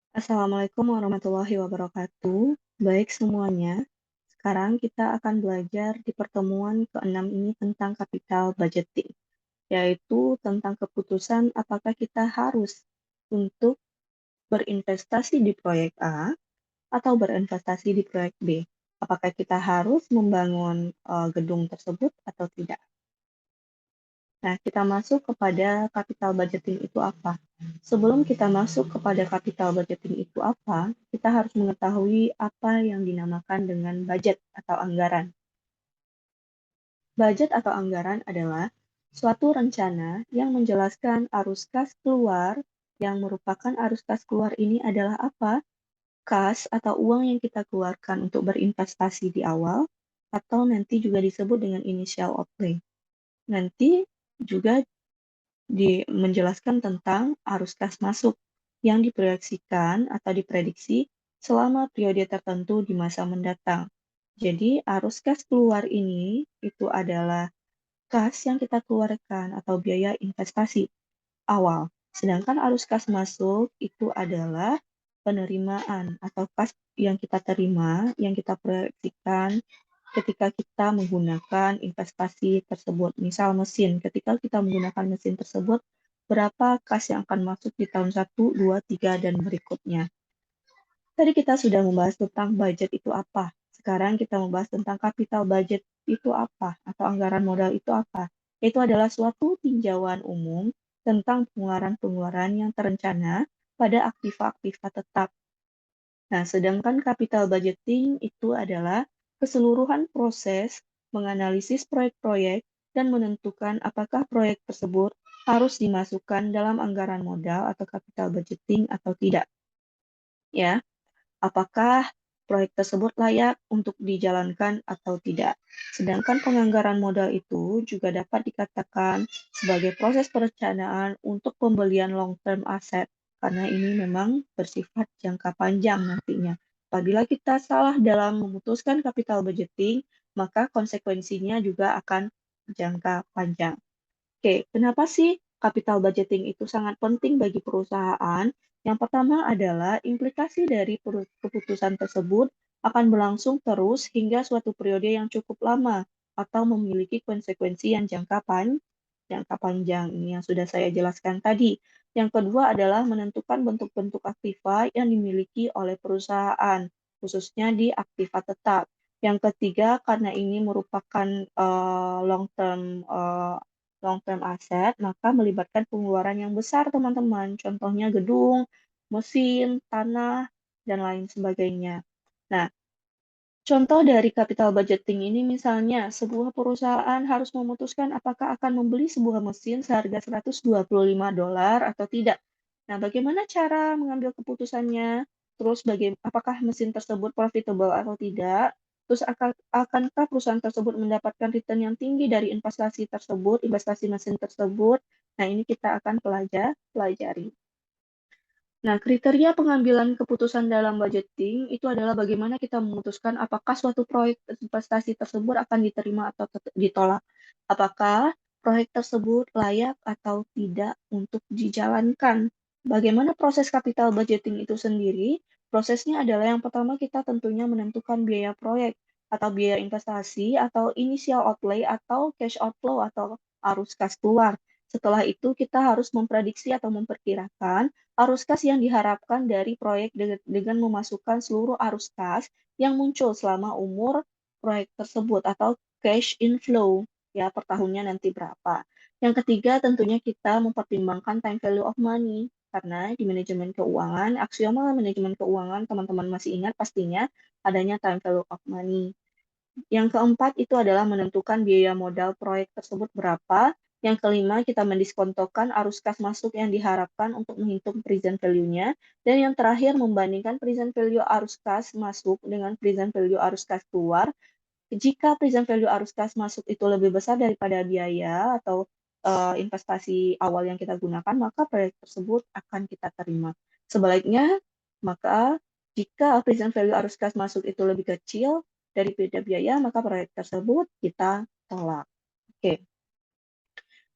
Assalamualaikum warahmatullahi wabarakatuh. Baik semuanya, sekarang kita akan belajar di pertemuan ke-6 ini tentang capital budgeting, yaitu tentang keputusan apakah kita harus untuk berinvestasi di proyek A atau berinvestasi di proyek B. Apakah kita harus membangun gedung tersebut atau tidak? Nah, kita masuk kepada capital budgeting itu apa. Sebelum kita masuk kepada capital budgeting itu apa, kita harus mengetahui apa yang dinamakan dengan budget atau anggaran. Budget atau anggaran adalah suatu rencana yang menjelaskan arus kas keluar, yang merupakan arus kas keluar ini adalah apa? Kas atau uang yang kita keluarkan untuk berinvestasi di awal, atau nanti juga disebut dengan initial outlay. Nanti juga menjelaskan tentang arus kas masuk yang diproyeksikan atau diprediksi selama periode tertentu di masa mendatang. Jadi, arus kas keluar ini itu adalah kas yang kita keluarkan atau biaya investasi awal. Sedangkan arus kas masuk itu adalah penerimaan atau kas yang kita terima, yang kita proyeksikan ketika kita menggunakan investasi tersebut. Misal mesin, ketika kita menggunakan mesin tersebut, berapa kas yang akan masuk di tahun 1, 2, 3, dan berikutnya. Tadi kita sudah membahas tentang budget itu apa. Sekarang kita membahas tentang capital budget itu apa, atau anggaran modal itu apa. Itu adalah suatu tinjauan umum tentang pengeluaran-pengeluaran yang terencana pada aktiva-aktiva tetap. Nah, sedangkan capital budgeting itu adalah keseluruhan proses menganalisis proyek-proyek dan menentukan apakah proyek tersebut harus dimasukkan dalam anggaran modal atau capital budgeting atau tidak. Ya, apakah proyek tersebut layak untuk dijalankan atau tidak. Sedangkan penganggaran modal itu juga dapat dikatakan sebagai proses perencanaan untuk pembelian long-term aset, karena ini memang bersifat jangka panjang nantinya. Apabila kita salah dalam memutuskan capital budgeting, maka konsekuensinya juga akan jangka panjang. Oke, kenapa sih capital budgeting itu sangat penting bagi perusahaan? Yang pertama adalah implikasi dari keputusan tersebut akan berlangsung terus hingga suatu periode yang cukup lama atau memiliki konsekuensi yang jangka panjang. Ini yang sudah saya jelaskan tadi. Yang kedua adalah menentukan bentuk-bentuk aktiva yang dimiliki oleh perusahaan, khususnya di aktiva tetap. Yang ketiga, karena ini merupakan long term asset, maka melibatkan pengeluaran yang besar, teman-teman. Contohnya gedung, mesin, tanah, dan lain sebagainya. Nah, contoh dari capital budgeting ini misalnya sebuah perusahaan harus memutuskan apakah akan membeli sebuah mesin seharga $125 atau tidak. Nah, bagaimana cara mengambil keputusannya? Terus apakah mesin tersebut profitable atau tidak? Terus akankah perusahaan tersebut mendapatkan return yang tinggi dari investasi tersebut, investasi mesin tersebut? Nah, ini kita akan pelajari. Nah, kriteria pengambilan keputusan dalam budgeting itu adalah bagaimana kita memutuskan apakah suatu proyek investasi tersebut akan diterima atau ditolak. Apakah proyek tersebut layak atau tidak untuk dijalankan. Bagaimana proses capital budgeting itu sendiri? Prosesnya adalah yang pertama kita tentunya menentukan biaya proyek atau biaya investasi atau initial outlay atau cash outflow atau arus kas keluar. Setelah itu kita harus memprediksi atau memperkirakan arus kas yang diharapkan dari proyek dengan memasukkan seluruh arus kas yang muncul selama umur proyek tersebut atau cash inflow ya per tahunnya nanti berapa. Yang ketiga tentunya kita mempertimbangkan time value of money karena di manajemen keuangan, aksioma manajemen keuangan teman-teman masih ingat pastinya adanya time value of money. Yang keempat itu adalah menentukan biaya modal proyek tersebut berapa. Yang kelima, kita mendiskontokan arus kas masuk yang diharapkan untuk menghitung present value-nya. Dan yang terakhir, membandingkan present value arus kas masuk dengan present value arus kas keluar. Jika present value arus kas masuk itu lebih besar daripada biaya atau investasi awal yang kita gunakan, maka proyek tersebut akan kita terima. Sebaliknya, maka jika present value arus kas masuk itu lebih kecil daripada biaya, maka proyek tersebut kita tolak. Oke.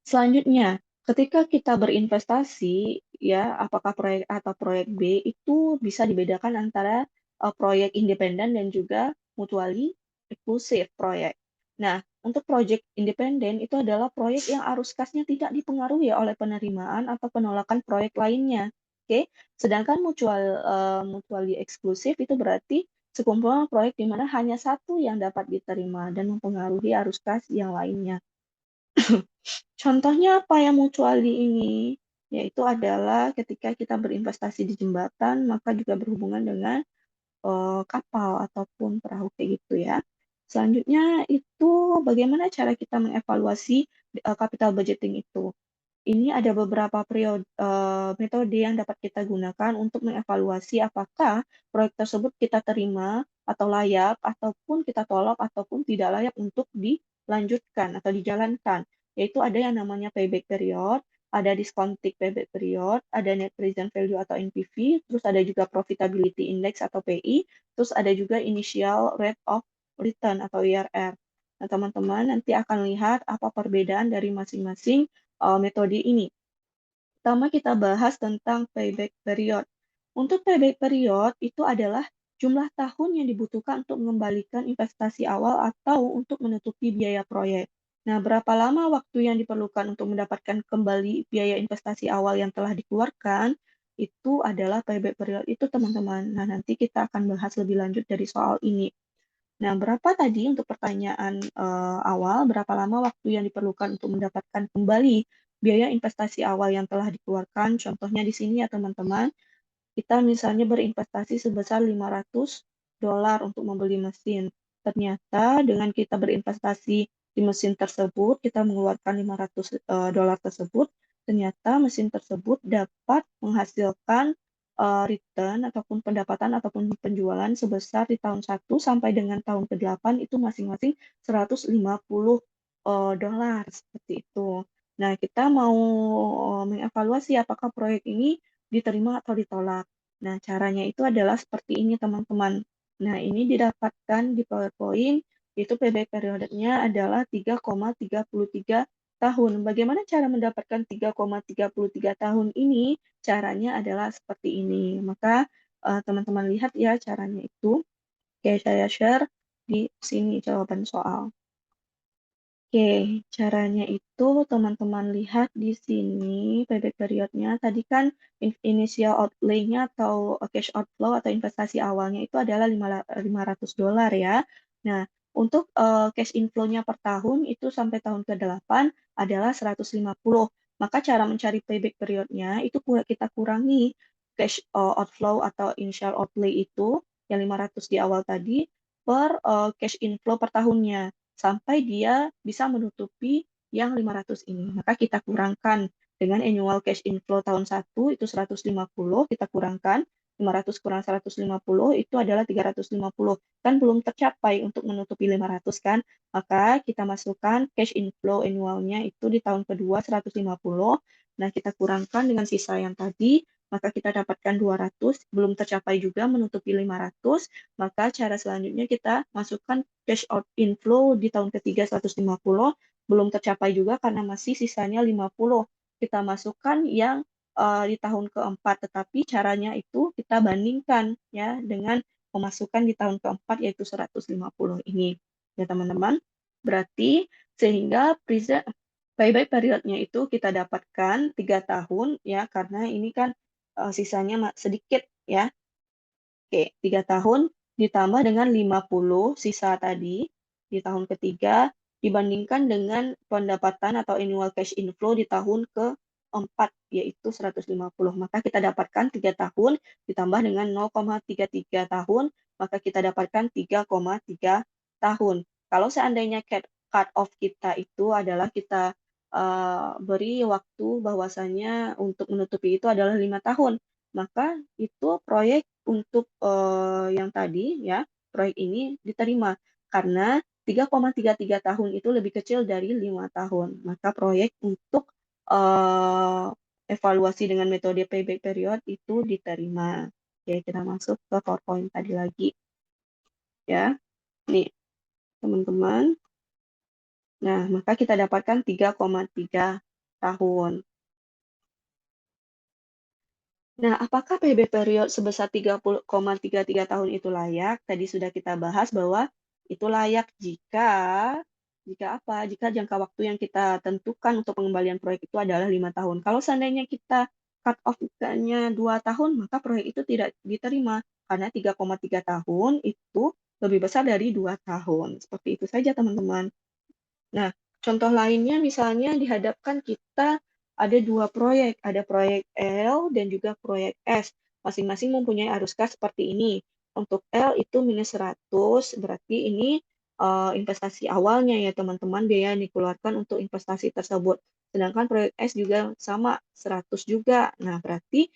Selanjutnya, ketika kita berinvestasi, ya, apakah proyek A atau proyek B itu bisa dibedakan antara proyek independen dan juga mutually eksklusif proyek. Nah, untuk proyek independen itu adalah proyek yang arus kasnya tidak dipengaruhi oleh penerimaan atau penolakan proyek lainnya. Oke, sedangkan mutually eksklusif itu berarti sekumpulan proyek di mana hanya satu yang dapat diterima dan mempengaruhi arus kas yang lainnya. Contohnya apa yang mutually ini? Yaitu adalah ketika kita berinvestasi di jembatan, maka juga berhubungan dengan kapal ataupun perahu kayak gitu ya. Selanjutnya itu bagaimana cara kita mengevaluasi capital budgeting itu. Ini ada beberapa metode yang dapat kita gunakan untuk mengevaluasi apakah proyek tersebut kita terima atau layak, ataupun kita tolak, ataupun tidak layak untuk dilanjutkan atau dijalankan. Yaitu ada yang namanya payback period, ada discounted payback period, ada net present value atau NPV, terus ada juga profitability index atau PI, terus ada juga initial rate of return atau IRR. Nah, teman-teman nanti akan lihat apa perbedaan dari masing-masing metode ini. Pertama kita bahas tentang payback period. Untuk payback period itu adalah jumlah tahun yang dibutuhkan untuk mengembalikan investasi awal atau untuk menutupi biaya proyek. Nah, berapa lama waktu yang diperlukan untuk mendapatkan kembali biaya investasi awal yang telah dikeluarkan? Itu adalah payback period itu, teman-teman. Nah, nanti kita akan bahas lebih lanjut dari soal ini. Nah, berapa tadi untuk pertanyaan awal, berapa lama waktu yang diperlukan untuk mendapatkan kembali biaya investasi awal yang telah dikeluarkan? Contohnya di sini ya teman-teman, kita misalnya berinvestasi sebesar $500 untuk membeli mesin. Ternyata dengan kita berinvestasi di mesin tersebut, kita mengeluarkan $500 tersebut, ternyata mesin tersebut dapat menghasilkan return ataupun pendapatan ataupun penjualan sebesar di tahun 1 sampai dengan tahun ke-8 itu masing-masing $150 seperti itu. Nah, kita mau mengevaluasi apakah proyek ini diterima atau ditolak. Nah, caranya itu adalah seperti ini, teman-teman. Nah, ini didapatkan di PowerPoint, itu payback periodenya adalah 3,33 tahun. Bagaimana cara mendapatkan 3,33 tahun ini? Caranya adalah seperti ini. Maka, teman-teman lihat ya caranya itu. Oke, saya share di sini jawaban soal. Oke, caranya itu teman-teman lihat di sini payback periodnya. Tadi kan initial outlay-nya atau cash outflow atau investasi awalnya itu adalah $500 ya. Nah, untuk cash inflow-nya per tahun itu sampai tahun ke-8 adalah 150. Maka cara mencari payback periodnya itu kita kurangi cash outflow atau initial outlay itu yang 500 di awal tadi per cash inflow per tahunnya sampai dia bisa menutupi yang 500 ini. Maka kita kurangkan dengan annual cash inflow tahun 1 itu 150, kita kurangkan 500 kurang 150 itu adalah 350. Kan belum tercapai untuk menutupi 500 kan? Maka kita masukkan cash inflow annualnya itu di tahun kedua 150. Nah, kita kurangkan dengan sisa yang tadi, maka kita dapatkan 200, belum tercapai juga menutupi 500, maka cara selanjutnya kita masukkan cash out inflow di tahun ketiga 150, belum tercapai juga karena masih sisanya 50. Kita masukkan yang di tahun keempat, tetapi caranya itu kita bandingkan ya dengan pemasukan di tahun keempat yaitu 150 ini. Ya teman-teman, berarti sehingga payback periodnya itu kita dapatkan 3 tahun ya karena ini kan sisanya sedikit ya. Oke, 3 tahun ditambah dengan 50 sisa tadi di tahun ketiga dibandingkan dengan pendapatan atau annual cash inflow di tahun keempat yaitu 150. Maka kita dapatkan 3 tahun ditambah dengan 0,33 tahun, maka kita dapatkan 3,3 tahun. Kalau seandainya cut off kita itu adalah kita beri waktu bahwasanya untuk menutupi itu adalah 5 tahun, maka itu proyek untuk yang tadi ya, proyek ini diterima karena 3,33 tahun itu lebih kecil dari 5 tahun. Maka proyek untuk eh, evaluasi dengan metode payback period itu diterima. Oke, kita masuk ke PowerPoint tadi lagi ya. Nih, teman-teman. Nah, maka kita dapatkan 3,3 tahun. Nah, apakah PB period sebesar 30,33 tahun itu layak? Tadi sudah kita bahas bahwa itu layak jika apa? Jika jangka waktu yang kita tentukan untuk pengembalian proyek itu adalah 5 tahun. Kalau seandainya kita cut off-nya 2 tahun, maka proyek itu tidak diterima karena 3,3 tahun itu lebih besar dari 2 tahun. Seperti itu saja, teman-teman. Nah, contoh lainnya misalnya dihadapkan kita ada dua proyek, ada proyek L dan juga proyek S. Masing-masing mempunyai arus kas seperti ini. Untuk L itu minus 100, berarti ini investasi awalnya ya teman-teman, biaya yang dikeluarkan untuk investasi tersebut. Sedangkan proyek S juga sama, 100 juga. Nah, berarti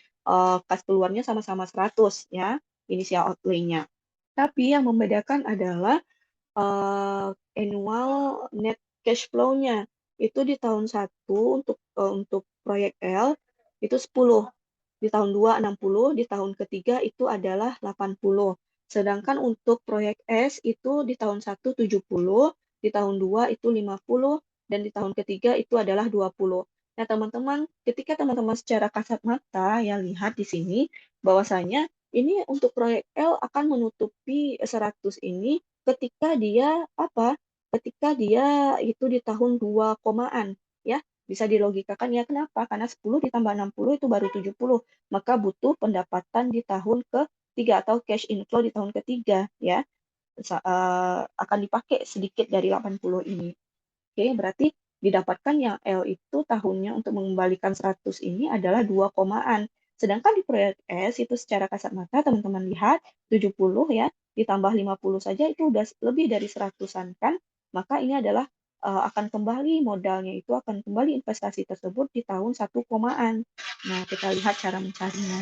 kas keluarnya sama-sama 100 ya, inisial outlay-nya. Tapi yang membedakan adalah eh, annual net cash flow-nya. Itu di tahun satu untuk proyek L itu 10, di tahun 2 60, di tahun ketiga itu adalah 80. Sedangkan untuk proyek S itu di tahun satu 70, di tahun 2 itu 50, dan di tahun ketiga itu adalah 20. Nah, teman-teman, ketika teman-teman secara kasat mata ya lihat di sini bahwasanya ini untuk proyek L akan menutupi 100 ini ketika dia apa? Ketika dia itu di tahun 2 komaan ya. Bisa dilogikakan ya kenapa? Karena 10 ditambah 60 itu baru 70. Maka butuh pendapatan di tahun ketiga atau cash inflow di tahun ketiga ya. Akan dipakai sedikit dari 80 ini. Oke, berarti didapatkan yang L itu tahunnya untuk mengembalikan 100 ini adalah 2 komaan. Sedangkan di proyek S itu secara kasat mata teman-teman lihat 70 ya, ditambah 50 saja itu udah lebih dari 100-an kan? Maka ini adalah akan kembali modalnya itu akan kembali investasi tersebut di tahun 1 komaan. Nah, kita lihat cara mencarinya.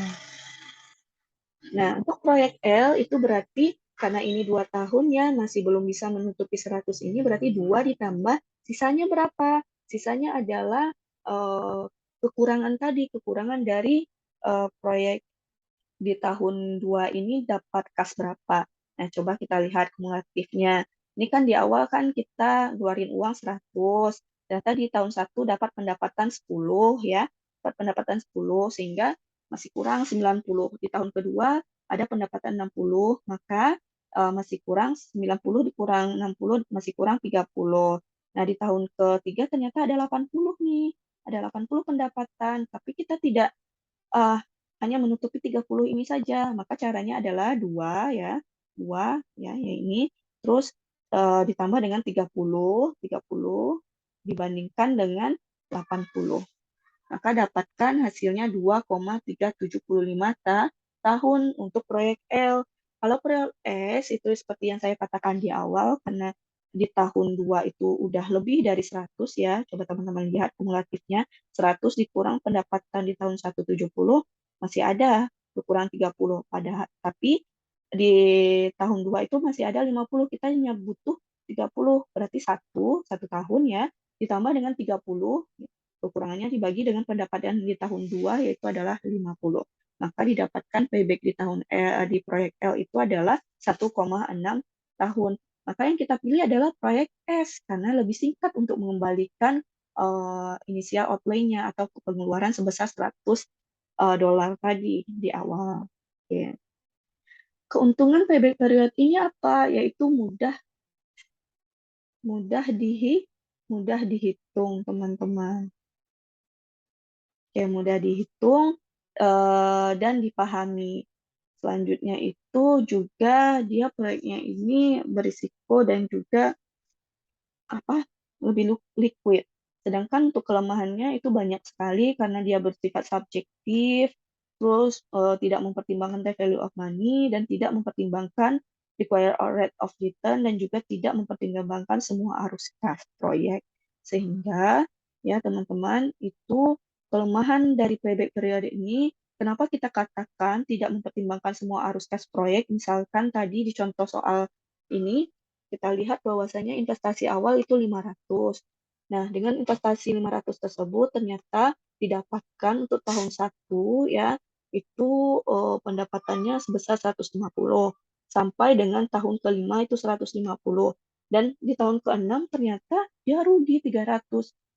Nah, untuk proyek L itu berarti karena ini 2 tahun ya, masih belum bisa menutupi 100 ini, berarti 2 ditambah, sisanya berapa? Sisanya adalah eh, kekurangan tadi, kekurangan dari proyek di tahun 2 ini dapat kas berapa. Nah, coba kita lihat kumulatifnya. Ini kan di awal kan kita keluarin uang 100, ternyata di tahun satu dapat pendapatan 10 ya, dapat pendapatan 10 sehingga masih kurang 90. Di tahun kedua ada pendapatan 60, maka masih kurang 90 dikurang 60 masih kurang 30. Nah, di tahun ketiga ternyata ada 80 nih. Ada 80 pendapatan, tapi kita tidak eh, hanya menutupi 30 ini saja. Maka caranya adalah 2 ya, 2 ya, ya ini. Terus ditambah dengan 30 dibandingkan dengan 80. Maka dapatkan hasilnya 2,375 tahun untuk proyek L. Kalau proyek S itu seperti yang saya katakan di awal, karena di tahun 2 itu udah lebih dari 100 ya. Coba teman-teman lihat kumulatifnya. 100 dikurang pendapatan di tahun 170 masih ada berkurang 30. Tapi di tahun 2 itu masih ada 50. Kita hanya butuh 30. Berarti satu tahun ya. Ditambah dengan 30 kekurangannya dibagi dengan pendapatan di tahun 2 yaitu adalah 50. Maka didapatkan payback di di proyek L itu adalah 1,6 tahun. Maka yang kita pilih adalah proyek S karena lebih singkat untuk mengembalikan inisial outlay-nya atau pengeluaran sebesar 100 dolar tadi di awal. Oke. Keuntungan payback period ini apa? Yaitu mudah mudah dihitung, teman-teman. Yang mudah dihitung dan dipahami. Selanjutnya itu juga dia proyeknya ini berisiko dan juga apa lebih liquid. Sedangkan untuk kelemahannya itu banyak sekali karena dia bersifat subjektif, terus tidak mempertimbangkan the value of money dan tidak mempertimbangkan required rate of return dan juga tidak mempertimbangkan semua arus kas proyek. Sehingga ya teman-teman itu kelemahan dari payback period ini kenapa kita katakan tidak mempertimbangkan semua arus kas proyek misalkan tadi di contoh soal ini kita lihat bahwasanya investasi awal itu 500. Nah, dengan investasi 500 tersebut ternyata didapatkan untuk tahun satu ya, itu pendapatannya sebesar 150 sampai dengan tahun kelima itu 150 dan di tahun keenam ternyata dia rugi 300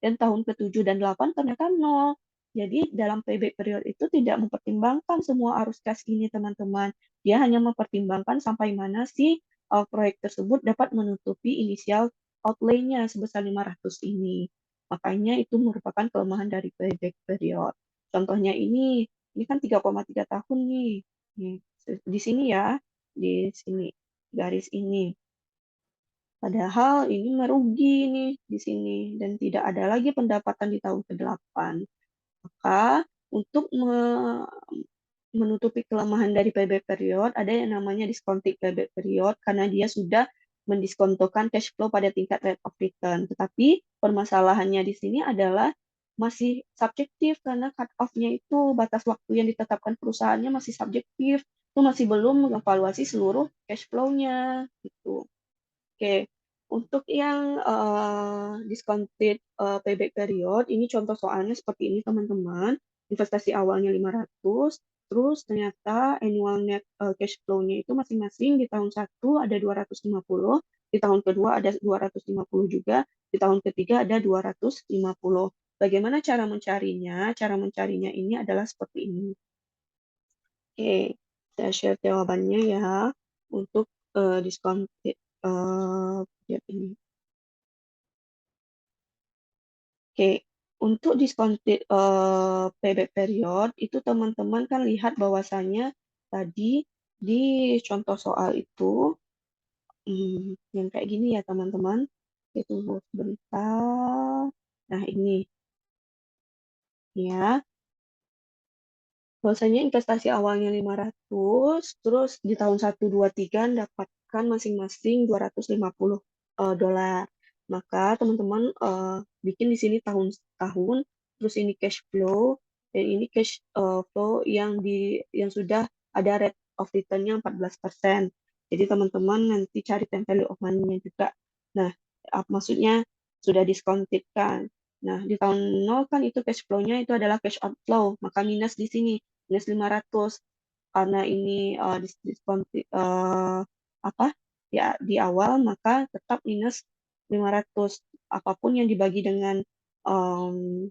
dan tahun ketujuh dan 8 ternyata nol. Jadi dalam payback period itu tidak mempertimbangkan semua arus kas ini, teman-teman. Dia hanya mempertimbangkan sampai mana sih proyek tersebut dapat menutupi inisial outlay-nya sebesar 500 ini. Makanya itu merupakan kelemahan dari payback period. Contohnya ini kan 3,3 tahun nih. Nih, di sini ya, di sini garis ini. Padahal ini merugi nih di sini dan tidak ada lagi pendapatan di tahun ke-8. Maka untuk menutupi kelemahan dari payback period, ada yang namanya discounted payback period karena dia sudah mendiskontokan cash flow pada tingkat rate of return. Tetapi permasalahannya di sini adalah masih subjektif karena cut off-nya itu batas waktu yang ditetapkan perusahaannya masih subjektif. Itu masih belum mengevaluasi seluruh cash flow-nya gitu. Oke, untuk yang discounted payback period, ini contoh soalnya seperti ini teman-teman. Investasi awalnya 500, terus ternyata annual net cash flow-nya itu masing-masing di tahun 1 ada 250, di tahun kedua ada 250 juga, di tahun ketiga ada 250. Bagaimana cara mencarinya? Cara mencarinya ini adalah seperti ini. Oke, saya share jawabannya ya untuk discounted period ini. Oke, untuk discounted payback period itu teman-teman kan lihat bahwasannya tadi di contoh soal itu yang kayak gini ya teman-teman. Itu sebentar. Nah ini ya, bahwasanya investasi awalnya 500, terus di tahun 1, 2, 3 mendapatkan masing-masing 250 dolar. Maka teman-teman bikin di sini tahun-tahun, terus ini cash flow, dan ini cash flow yang sudah ada rate of return-nya 14%. Jadi teman-teman nanti cari time value of money-nya juga. Nah, maksudnya sudah discounted kan. Nah, di tahun 0 kan itu cash flow-nya itu adalah cash outflow, maka minus di sini minus 500 karena ini diskon apa ya di awal maka tetap minus 500 apapun yang dibagi dengan 0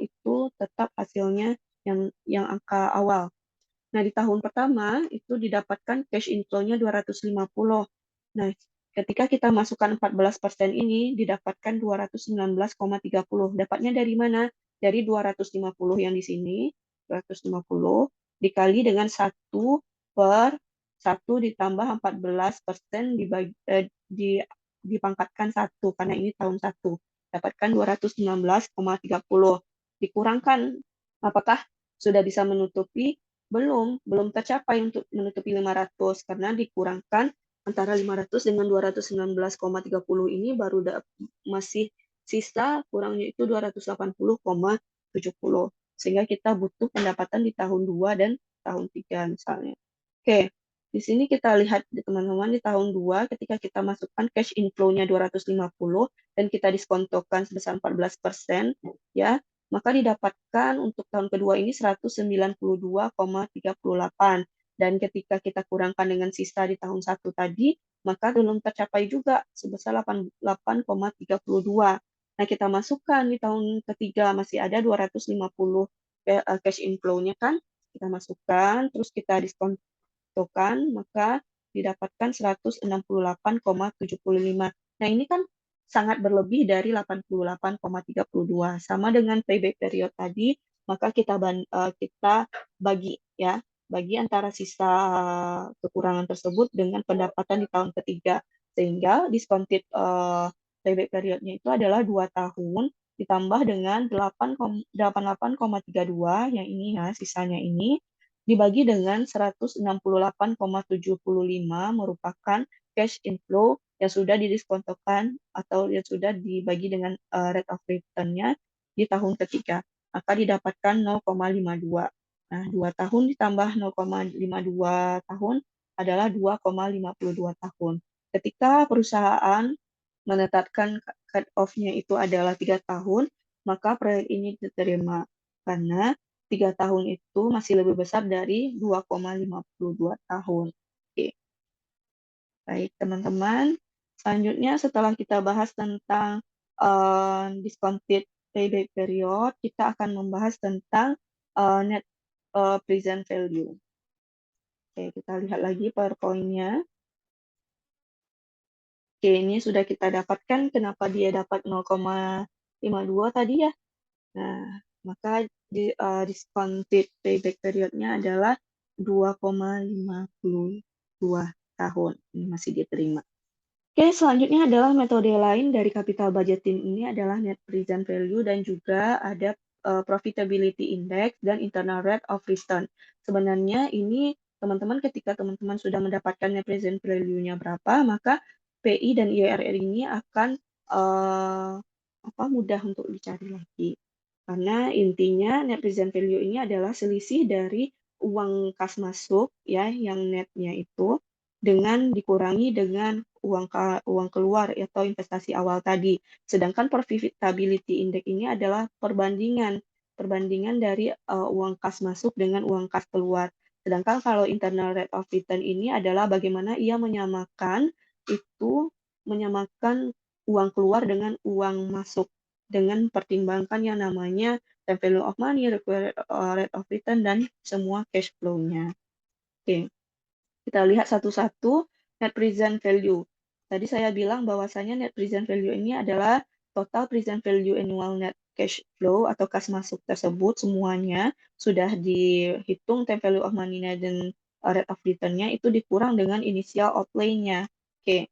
itu tetap hasilnya yang angka awal. Nah, di tahun pertama itu didapatkan cash inflow-nya 250. Nah, ketika kita masukkan 14% ini didapatkan 219,30. Dapatnya dari mana? Dari 250 yang di sini, 250 dikali dengan 1/1 ditambah 14% dipangkatkan 1 karena ini tahun 1. Dapatkan 219,30. Dikurangkan apakah sudah bisa menutupi? Belum tercapai untuk menutupi 500 karena dikurangkan antara 500 dengan 219,30 ini baru masih sisa kurangnya itu 280,70. Sehingga kita butuh pendapatan di tahun 2 dan tahun 3 misalnya. Oke, di sini kita lihat teman-teman di tahun 2 ketika kita masukkan cash inflow-nya 250 dan kita diskontokan sebesar 14%, ya, maka didapatkan untuk tahun kedua ini 192,38. Dan ketika kita kurangkan dengan sisa di tahun 1 tadi, maka belum tercapai juga sebesar 88,32. Nah, kita masukkan di tahun ketiga masih ada 250 cash inflow-nya kan, kita masukkan, terus kita diskontokan, maka didapatkan 168,75. Nah, ini kan sangat berlebih dari 88,32. Sama dengan payback period tadi, maka kita bagi ya, bagi antara sisa kekurangan tersebut dengan pendapatan di tahun ketiga. Sehingga discounted payback periodnya itu adalah 2 tahun ditambah dengan 88,32 yang ini ya, sisanya ini dibagi dengan 168,75 merupakan cash inflow yang sudah didiskontokan atau yang sudah dibagi dengan rate of return-nya di tahun ketiga. Maka didapatkan 0,52. Nah, 2 tahun ditambah 0,52 tahun adalah 2,52 tahun. Ketika perusahaan menetapkan cut off-nya itu adalah 3 tahun, maka proyek ini diterima karena 3 tahun itu masih lebih besar dari 2,52 tahun. Oke. Baik, teman-teman. Selanjutnya setelah kita bahas tentang discounted payback period, kita akan membahas tentang net present value. Oke, kita lihat lagi PowerPoint-nya. Oke, ini sudah kita dapatkan kenapa dia dapat 0,52 tadi ya. Nah, maka discounted payback period-nya adalah 2,52 tahun. Ini masih diterima. Oke, selanjutnya adalah metode lain dari capital budgeting ini adalah net present value dan juga ada profitability index dan internal rate of return. Sebenarnya ini teman-teman ketika teman-teman sudah mendapatkan net present value-nya berapa, maka PI dan IRR ini akan mudah untuk dicari lagi. Karena intinya net present value ini adalah selisih dari uang kas masuk ya yang netnya itu dengan dikurangi dengan uang keluar atau investasi awal tadi. Sedangkan profitability index ini adalah perbandingan dari uang kas masuk dengan uang kas keluar. Sedangkan kalau internal rate of return ini adalah bagaimana ia menyamakan uang keluar dengan uang masuk dengan pertimbangkan yang namanya time value of money, required rate of return, dan semua cash flow-nya. Oke, kita lihat satu-satu net present value. Tadi saya bilang bahwasanya net present value ini adalah total present value annual net cash flow atau kas masuk tersebut semuanya sudah dihitung time value of money-nya dan rate of return-nya itu dikurang dengan initial outlay-nya. Oke,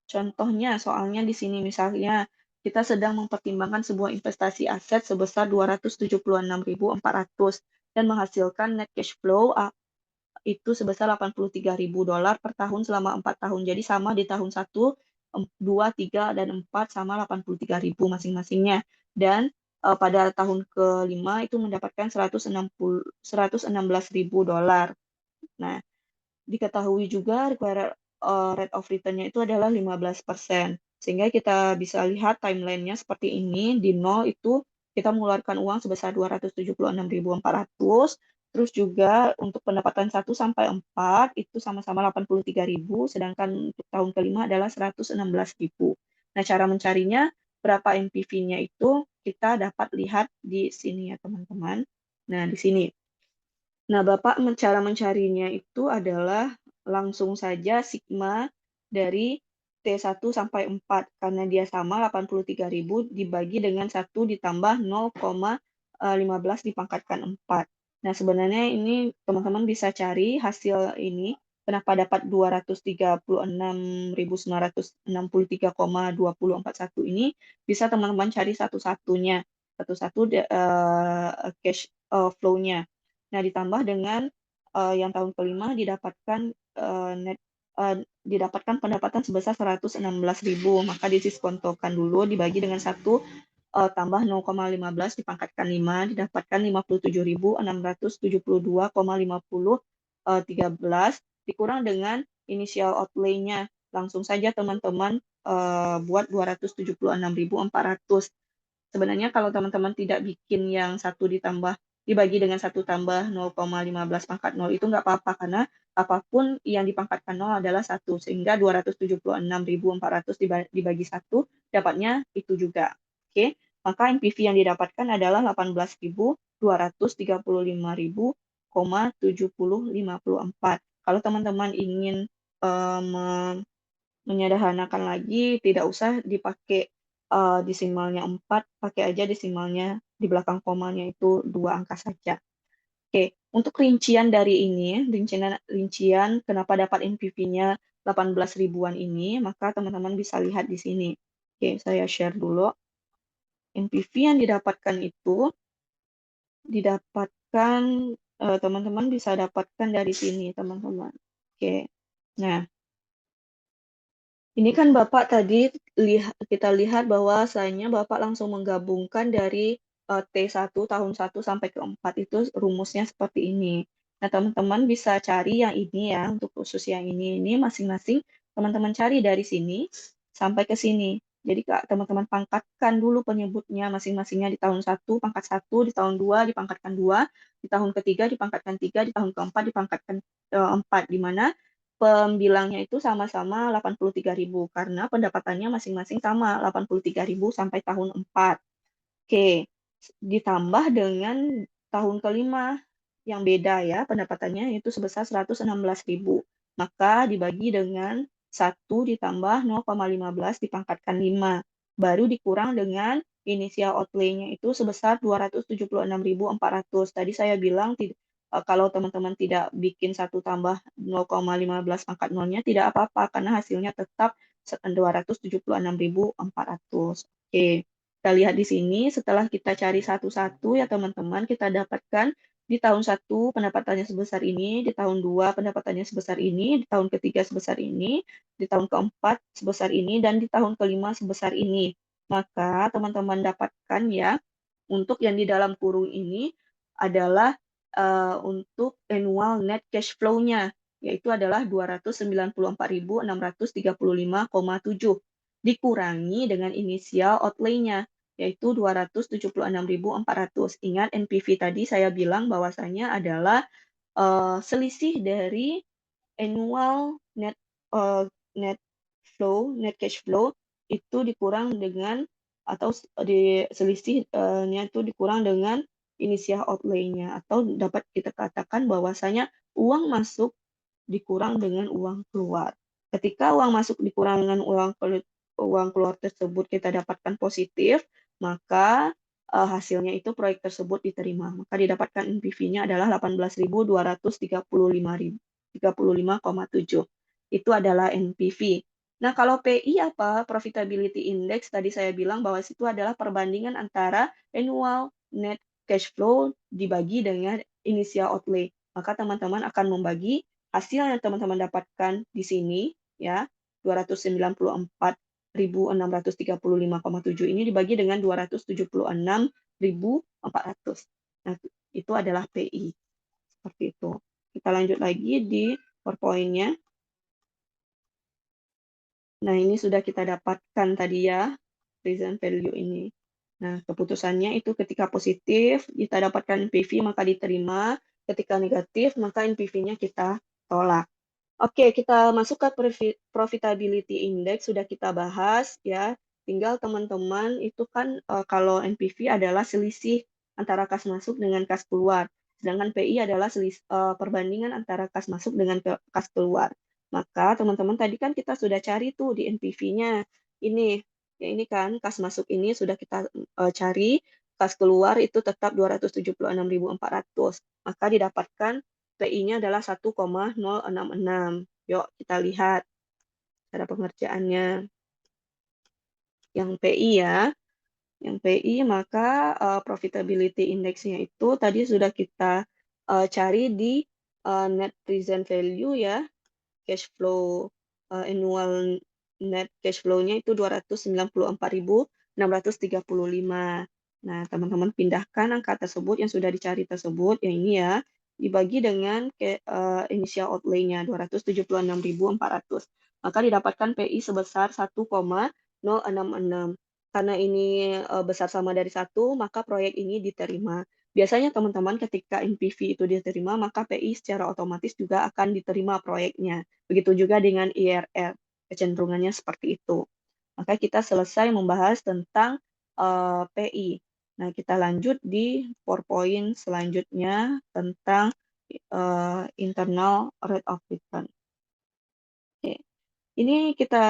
contohnya soalnya di sini misalnya kita sedang mempertimbangkan sebuah investasi aset sebesar 276.400 dan menghasilkan net cash flow itu sebesar $83.000 per tahun selama 4 tahun. Jadi sama di tahun 1, 2, 3, dan 4 sama 83.000 masing-masingnya. Dan pada tahun kelima itu mendapatkan $116.000. Nah, diketahui juga required rate of return-nya itu adalah 15%. Sehingga kita bisa lihat timeline-nya seperti ini. Di 0 itu kita mengeluarkan uang sebesar 276.400. Terus juga untuk pendapatan 1 sampai 4 itu sama-sama 83.000, sedangkan untuk tahun kelima adalah 116.000. Nah, cara mencarinya berapa NPV-nya itu kita dapat lihat di sini ya, teman-teman. Nah, di sini. Nah, Bapak cara mencarinya itu adalah langsung saja sigma dari T1 sampai 4, karena dia sama 83.000 dibagi dengan 1 ditambah 0,15 dipangkatkan 4. Nah, sebenarnya ini teman-teman bisa cari hasil ini, kenapa dapat 236.963,2041 ini, bisa teman-teman cari satu-satunya, satu-satu cash flow-nya. Nah, ditambah dengan yang tahun kelima didapatkan pendapatan sebesar 116.000, maka disiskontokan dulu dibagi dengan 1 tambah 0,15 dipangkatkan 5 didapatkan 57.672,50 13 dikurang dengan initial outlay-nya. Langsung saja teman-teman buat 276.400. Sebenarnya kalau teman-teman tidak bikin yang 1 dibagi dengan 1 tambah 0,15 pangkat 0 itu nggak apa-apa, karena apapun yang dipangkatkan 0 adalah 1, sehingga 276.400 dibagi 1 dapatnya itu juga. Oke, maka NPV yang didapatkan adalah 18.235.000,7054. Kalau teman-teman ingin menyederhanakan lagi, tidak usah dipakai desimalnya 4, pakai aja desimalnya di belakang komanya itu 2 angka saja. Oke, untuk rincian dari ini, rincian kenapa dapat NPV-nya 18 ribuan ini, maka teman-teman bisa lihat di sini. Oke, saya share dulu. NPV yang didapatkan itu teman-teman bisa dapatkan dari sini, teman-teman. Oke, nah ini kan Bapak tadi kita lihat bahwasanya Bapak langsung menggabungkan dari T1 tahun 1 sampai ke 4 itu rumusnya seperti ini. Nah, teman-teman bisa cari yang ini ya, untuk khusus yang ini masing-masing teman-teman cari dari sini sampai ke sini. Jadi teman-teman pangkatkan dulu penyebutnya masing-masingnya di tahun 1 pangkat 1, di tahun 2 dipangkatkan 2, di tahun ketiga dipangkatkan 3, di tahun keempat dipangkatkan 4, di mana pembilangnya itu sama-sama 83.000 karena pendapatannya masing-masing sama 83.000 sampai tahun 4. Oke, ditambah dengan tahun kelima yang beda ya pendapatannya yaitu sebesar 116.000. Maka dibagi dengan 1 ditambah 0,15 dipangkatkan 5. Baru dikurang dengan inisial outlay-nya itu sebesar 276.400. Tadi saya bilang kalau teman-teman tidak bikin 1 tambah 0,15 pangkat nolnya tidak apa-apa karena hasilnya tetap 276.400. Oke. Kita lihat di sini, setelah kita cari satu-satu ya teman-teman, kita dapatkan di tahun 1 pendapatannya sebesar ini, di tahun 2 pendapatannya sebesar ini, di tahun ketiga sebesar ini, di tahun keempat sebesar ini, dan di tahun kelima sebesar ini. Maka teman-teman dapatkan ya, untuk yang di dalam kurung ini adalah untuk annual net cash flow-nya, yaitu adalah 294.635,7 dikurangi dengan inisial outlay-nya, yaitu 276.400. Ingat NPV tadi saya bilang bahwasanya adalah selisih dari annual net flow, net cash flow itu dikurang dengan atau di selisihnya itu dikurang dengan inisial outlay-nya atau dapat kita katakan bahwasanya uang masuk dikurang dengan uang keluar. Ketika uang masuk dikurang dengan uang keluar tersebut kita dapatkan positif, maka hasilnya itu proyek tersebut diterima. Maka didapatkan NPV-nya adalah 18.235,7. Itu adalah NPV. Nah, kalau PI apa? Profitability Index, tadi saya bilang bahwa itu adalah perbandingan antara annual net cash flow dibagi dengan initial outlay. Maka teman-teman akan membagi hasil yang teman-teman dapatkan di sini, ya, 294.635,7 ini dibagi dengan 276.400. Nah, itu adalah PI. Seperti itu. Kita lanjut lagi di PowerPoint-nya. Nah, ini sudah kita dapatkan tadi ya, present value ini. Nah, keputusannya itu ketika positif, kita dapatkan NPV, maka diterima. Ketika negatif, maka NPV-nya kita tolak. Oke, kita masuk ke profitability index, sudah kita bahas ya. Tinggal teman-teman itu kan kalau NPV adalah selisih antara kas masuk dengan kas keluar. Sedangkan PI adalah perbandingan antara kas masuk dengan kas keluar. Maka teman-teman tadi kan kita sudah cari tuh di NPV-nya. Ini, ya ini kan kas masuk ini sudah kita cari, kas keluar itu tetap 276.400. Maka didapatkan PI-nya adalah 1,066. Yuk kita lihat cara pengerjaannya. Yang PI ya, yang PI maka profitability index-nya itu tadi sudah kita cari di net present value ya, cash flow annual net cash flow-nya itu 294.635. Nah, teman-teman pindahkan angka tersebut yang sudah dicari tersebut, yang ini ya, dibagi dengan initial outlay-nya 276.400. Maka didapatkan PI sebesar 1,066. Karena ini besar sama dari 1, maka proyek ini diterima. Biasanya teman-teman ketika NPV itu diterima, maka PI secara otomatis juga akan diterima proyeknya. Begitu juga dengan IRR, kecenderungannya seperti itu. Maka kita selesai membahas tentang PI. Nah, kita lanjut di PowerPoint selanjutnya tentang internal rate of return. Oke. Ini kita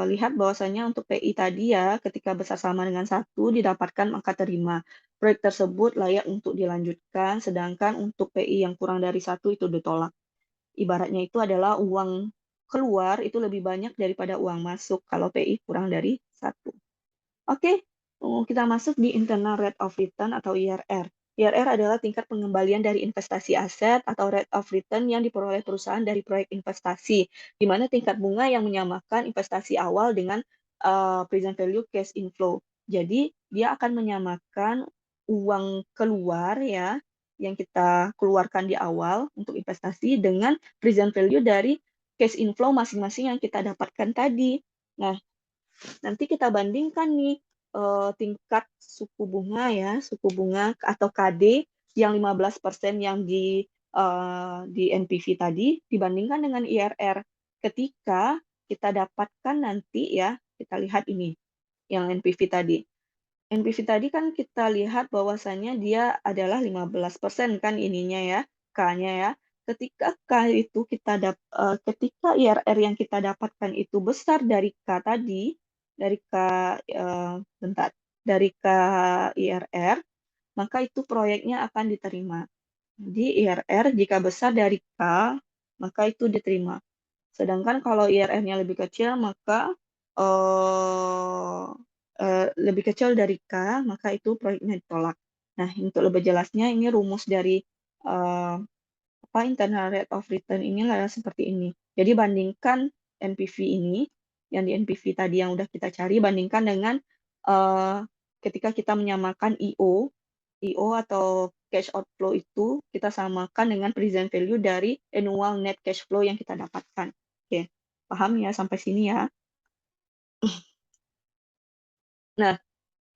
lihat bahwasanya untuk PI tadi ya, ketika besar sama dengan 1 didapatkan angka terima. Proyek tersebut layak untuk dilanjutkan, sedangkan untuk PI yang kurang dari 1 itu ditolak. Ibaratnya itu adalah uang keluar itu lebih banyak daripada uang masuk kalau PI kurang dari 1. Oke, kita masuk di internal rate of return atau IRR. IRR adalah tingkat pengembalian dari investasi aset atau rate of return yang diperoleh perusahaan dari proyek investasi, di mana tingkat bunga yang menyamakan investasi awal dengan present value cash inflow. Jadi, dia akan menyamakan uang keluar ya, yang kita keluarkan di awal untuk investasi dengan present value dari cash inflow masing-masing yang kita dapatkan tadi. Nah, nanti kita bandingkan nih tingkat suku bunga ya, suku bunga atau KD yang 15% yang di NPV tadi dibandingkan dengan IRR. Ketika kita dapatkan nanti ya, kita lihat ini yang NPV tadi. NPV tadi kan kita lihat bahwasanya dia adalah 15% kan ininya ya, K-nya ya. Ketika K itu ketika IRR yang kita dapatkan itu besar dari K tadi, dari K, bentar, dari K IRR, maka itu proyeknya akan diterima. Jadi IRR jika besar dari K, maka itu diterima. Sedangkan kalau IRR-nya lebih kecil, maka eh, lebih kecil dari K, maka itu proyeknya ditolak. Nah, untuk lebih jelasnya, ini rumus dari eh, internal rate of return ini adalah seperti ini. Jadi bandingkan NPV ini, yang di NPV tadi yang udah kita cari, bandingkan dengan eh, ketika kita menyamakan IO atau cash outflow itu kita samakan dengan present value dari annual net cash flow yang kita dapatkan. Oke, paham ya sampai sini ya? Nah,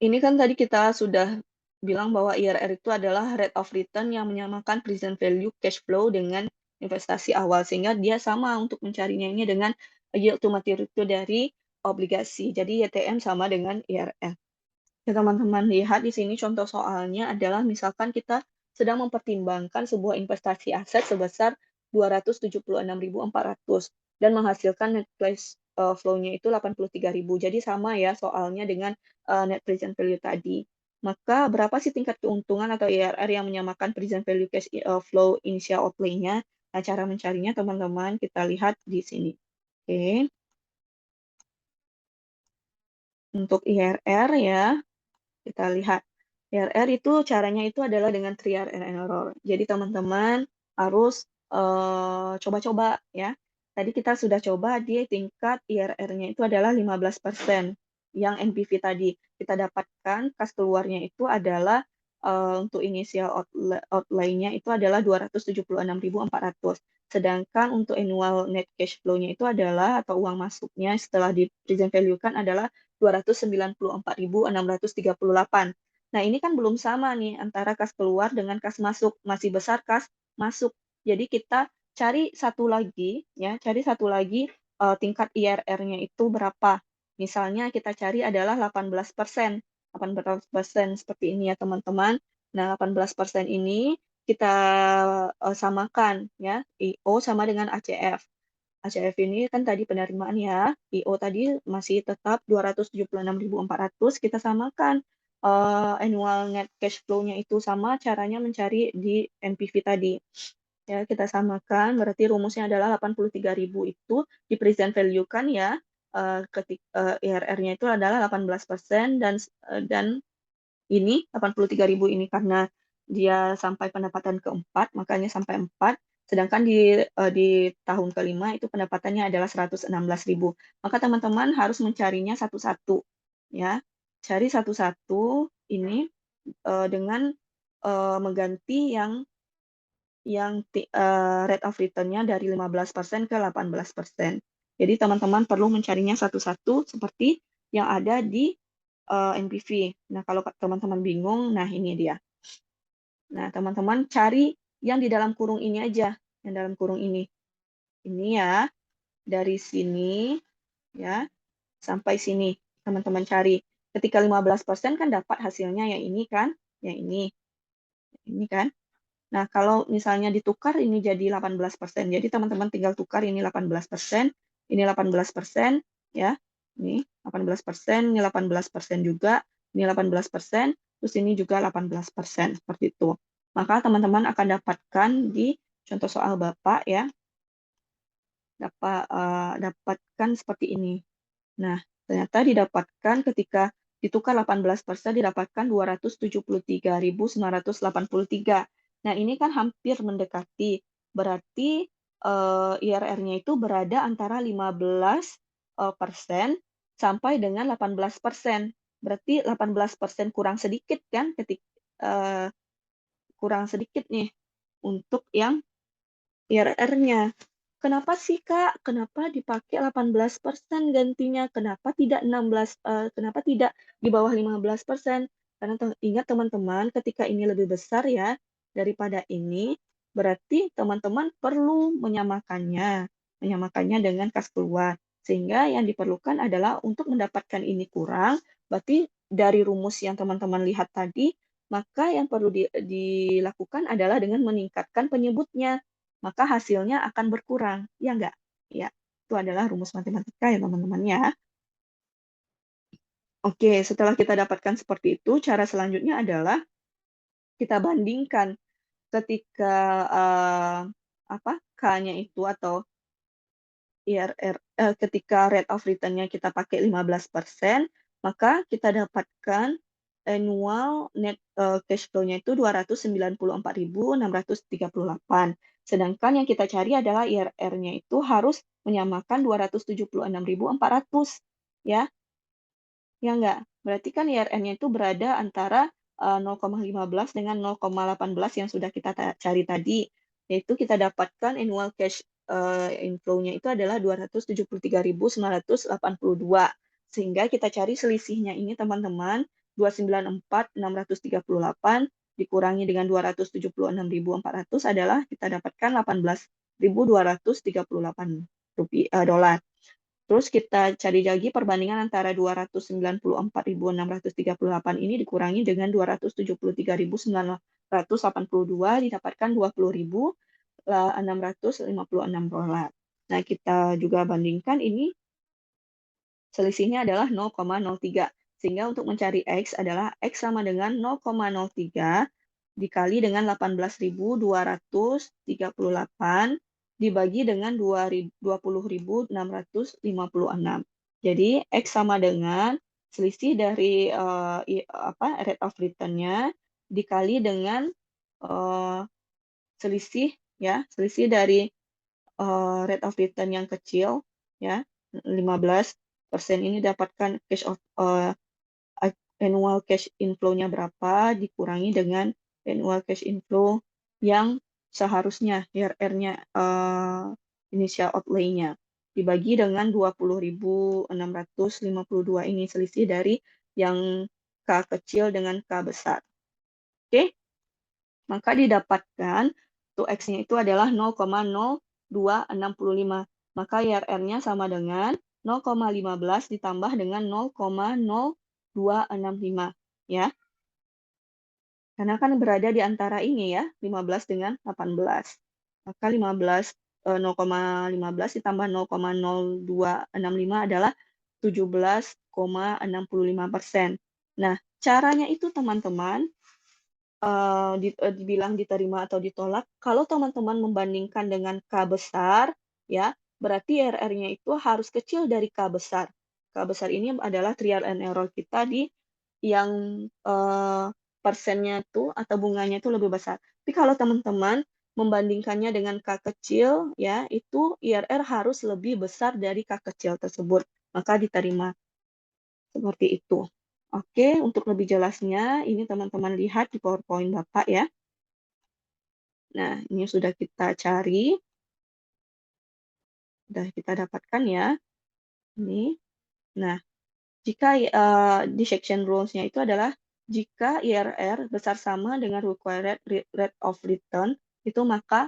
ini kan tadi kita sudah bilang bahwa IRR itu adalah rate of return yang menyamakan present value cash flow dengan investasi awal, sehingga dia sama untuk mencarinya ini dengan yield to maturity dari obligasi. Jadi YTM sama dengan IRR. Ya, teman-teman lihat di sini contoh soalnya adalah misalkan kita sedang mempertimbangkan sebuah investasi aset sebesar 276.400 dan menghasilkan net cash flow-nya itu 83.000. Jadi sama ya soalnya dengan net present value tadi. Maka berapa sih tingkat keuntungan atau IRR yang menyamakan present value cash flow initial outlay-nya? Nah, cara mencarinya teman-teman kita lihat di sini. Oke. Untuk IRR ya, kita lihat. TRR itu caranya itu adalah dengan trial and error. Jadi teman-teman harus coba-coba ya. Tadi kita sudah coba di tingkat IRR-nya itu adalah 15%. Yang NPV tadi kita dapatkan kas keluarnya itu adalah untuk inisial outlay-nya itu adalah 276.400. Sedangkan untuk annual net cash flow-nya itu adalah atau uang masuknya setelah di present value-kan adalah 294.638. Nah, ini kan belum sama nih antara kas keluar dengan kas masuk. Masih besar kas masuk. Jadi kita cari satu lagi, ya, cari satu lagi tingkat IRR-nya itu berapa. Misalnya kita cari adalah 18%. 18% seperti ini ya, teman-teman. Nah, 18% ini kita samakan ya, IO sama dengan ACF. ACF ini kan tadi penerimaan ya, IO tadi masih tetap 276.400, kita samakan annual net cash flow-nya itu sama caranya mencari di NPV tadi. Ya, kita samakan, berarti rumusnya adalah 83.000 itu di present value kan ya, IRR-nya itu adalah 18% dan ini 83.000 ini karena dia sampai pendapatan keempat, makanya sampai 4. Sedangkan di tahun kelima itu pendapatannya adalah 116.000. Maka teman-teman harus mencarinya satu-satu ya. Cari satu-satu ini dengan mengganti yang rate of return-nya dari 15% ke 18%. Jadi teman-teman perlu mencarinya satu-satu seperti yang ada di NPV. Nah, kalau teman-teman bingung, nah ini dia. Nah, teman-teman cari yang di dalam kurung ini aja, yang dalam kurung ini. Ini ya, dari sini ya sampai sini. Teman-teman cari. Ketika 15% kan dapat hasilnya yang ini kan, yang ini. Ini kan. Nah, kalau misalnya ditukar ini jadi 18%. Jadi teman-teman tinggal tukar ini 18%, ini 18%, ya. Ini 18%, ini 18% juga, ini 18%, terus ini juga 18%, seperti itu. Maka teman-teman akan dapatkan di contoh soal Bapak ya, dapatkan seperti ini. Nah, ternyata didapatkan ketika ditukar 18% didapatkan 273.983. Nah, ini kan hampir mendekati. Berarti IRR-nya itu berada antara 15% sampai dengan 18%. Berarti 18% kurang sedikit kan kurang sedikit nih untuk yang IRR-nya. Kenapa sih, Kak? Kenapa dipakai 18% gantinya? Kenapa tidak di bawah 15%? Karena ingat teman-teman, ketika ini lebih besar ya daripada ini, berarti teman-teman perlu menyamakannya dengan kas keluar. Sehingga yang diperlukan adalah untuk mendapatkan ini kurang, berarti dari rumus yang teman-teman lihat tadi, maka yang perlu dilakukan adalah dengan meningkatkan penyebutnya. Maka hasilnya akan berkurang, ya enggak? Ya, itu adalah rumus matematika ya teman-teman ya. Oke, setelah kita dapatkan seperti itu, cara selanjutnya adalah kita bandingkan ketika K-nya itu atau IRR, ketika rate of return-nya kita pakai 15%, maka kita dapatkan annual net cash flow-nya itu 294.638. Sedangkan yang kita cari adalah IRR-nya itu harus menyamakan 276.400, ya. Ya enggak? Berarti kan IRR-nya itu berada antara 0,15 dengan 0,18 yang sudah kita cari tadi. Yaitu kita dapatkan annual cash inflow-nya itu adalah 273.982. Sehingga kita cari selisihnya ini teman-teman, 294.638 dikurangi dengan 276.400 adalah kita dapatkan 18.238 dolar. Terus kita cari lagi perbandingan antara 294.638 ini dikurangi dengan 273.982 didapatkan 20.656 dolar. Nah, kita juga bandingkan ini selisihnya adalah 0,03. Sehingga untuk mencari X adalah X sama dengan 0,03 dikali dengan 18.238 dibagi dengan 20.656. Jadi X sama dengan selisih dari rate of return-nya dikali dengan selisih dari rate of return yang kecil, ya, 15% ini dapatkan annual cash inflow-nya berapa dikurangi dengan annual cash inflow yang seharusnya IRR-nya initial outlay-nya dibagi dengan 20.652 ini selisih dari yang K kecil dengan K besar. Oke, maka didapatkan untuk X-nya itu adalah 0,0265. Maka IRR-nya sama dengan 0,15 ditambah dengan 0,0265, ya. Karena kan berada di antara ini ya, 15 dengan 18. Maka 0,15 ditambah 0,0265 adalah 17,65%. Nah, caranya itu teman-teman, dibilang diterima atau ditolak, kalau teman-teman membandingkan dengan K besar, ya, berarti IRR-nya itu harus kecil dari K besar. K besar ini adalah trial and error kita di yang persennya itu atau bunganya itu lebih besar. Tapi kalau teman-teman membandingkannya dengan K kecil, ya, itu IRR harus lebih besar dari K kecil tersebut. Maka diterima. Seperti itu. Oke, untuk lebih jelasnya, ini teman-teman lihat di PowerPoint Bapak ya. Nah, ini sudah kita cari. Sudah kita dapatkan ya. Ini. Nah, jika di section rules-nya itu adalah jika IRR besar sama dengan required rate of return, itu maka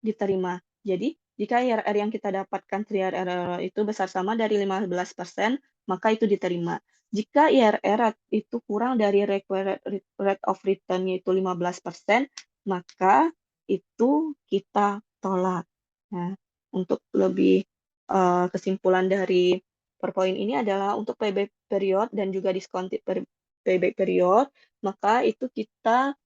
diterima. Jadi, jika IRR yang kita dapatkan IRR itu besar sama dari 15%, maka itu diterima. Jika IRR itu kurang dari required rate of return yaitu 15%, maka itu kita tolak. Nah, untuk lebih kesimpulan dari PowerPoint ini adalah untuk payback period dan juga discounted payback period, maka itu kita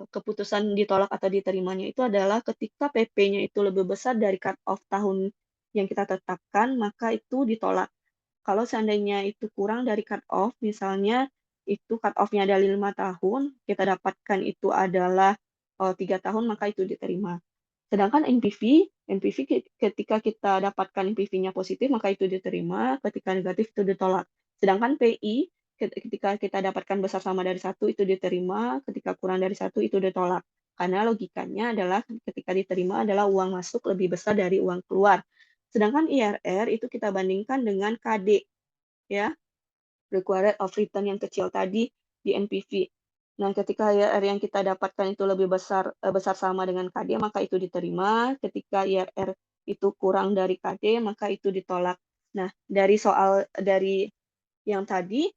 keputusan ditolak atau diterimanya itu adalah ketika PP-nya itu lebih besar dari cut off tahun yang kita tetapkan, maka itu ditolak. Kalau seandainya itu kurang dari cut off, misalnya itu cut off-nya dari 5 tahun, kita dapatkan itu adalah 3 tahun, maka itu diterima. Sedangkan NPV ketika kita dapatkan NPV-nya positif, maka itu diterima, ketika negatif itu ditolak. Sedangkan PI, ketika kita dapatkan besar sama dari 1, itu diterima, ketika kurang dari 1, itu ditolak. Karena logikanya adalah ketika diterima adalah uang masuk lebih besar dari uang keluar. Sedangkan IRR itu kita bandingkan dengan KD, ya, required of return yang kecil tadi di NPV. Nah, ketika IRR yang kita dapatkan itu lebih besar sama dengan KD, maka itu diterima. Ketika IRR itu kurang dari KD, maka itu ditolak. Nah, dari yang tadi,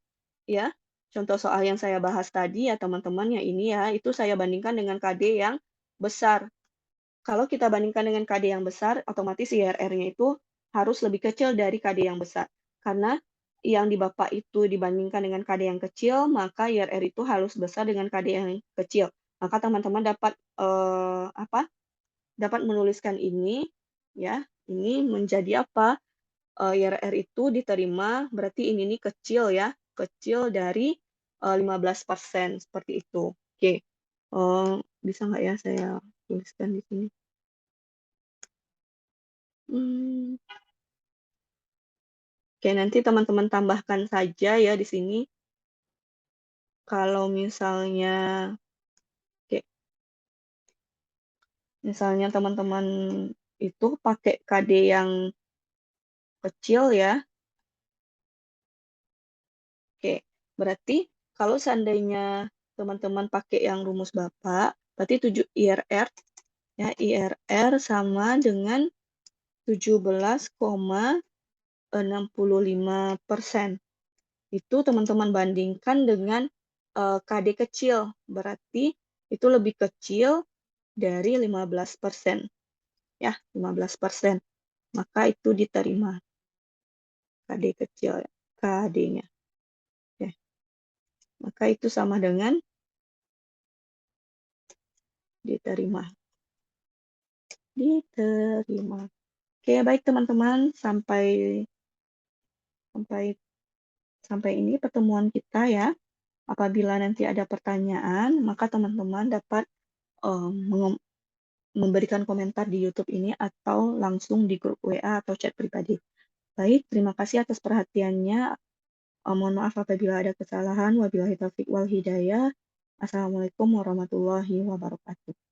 ya. Contoh soal yang saya bahas tadi ya teman-teman, ya ini ya, itu saya bandingkan dengan KD yang besar. Kalau kita bandingkan dengan KD yang besar, otomatis IRR-nya itu harus lebih kecil dari KD yang besar. Karena yang di Bapak itu dibandingkan dengan KD yang kecil, maka IRR itu harus besar dengan KD yang kecil. Maka teman-teman dapat dapat menuliskan ini ya, ini menjadi apa? IRR itu diterima berarti ini nih kecil ya, kecil dari 15% seperti itu. Oke. Bisa nggak ya saya tuliskan di sini? Hmm, oke, nanti teman-teman tambahkan saja ya di sini. Kalau oke, misalnya teman-teman itu pakai KD yang kecil ya. Oke, berarti kalau seandainya teman-teman pakai yang rumus Bapak, berarti 7 IRR ya, IRR sama dengan 17,65%. Itu teman-teman bandingkan dengan KD kecil, berarti itu lebih kecil dari 15%. Ya, 15%. Maka itu diterima KD kecil, KD-nya. Oke. Maka itu sama dengan diterima. Diterima. Oke, baik teman-teman, sampai sampai sampai ini pertemuan kita ya. Apabila nanti ada pertanyaan, maka teman-teman dapat eh, memberikan komentar di YouTube ini atau langsung di grup WA atau chat pribadi. Baik, terima kasih atas perhatiannya. Mohon maaf apabila ada kesalahan. Wabillahi taufiq wal hidayah. Assalamualaikum warahmatullahi wabarakatuh.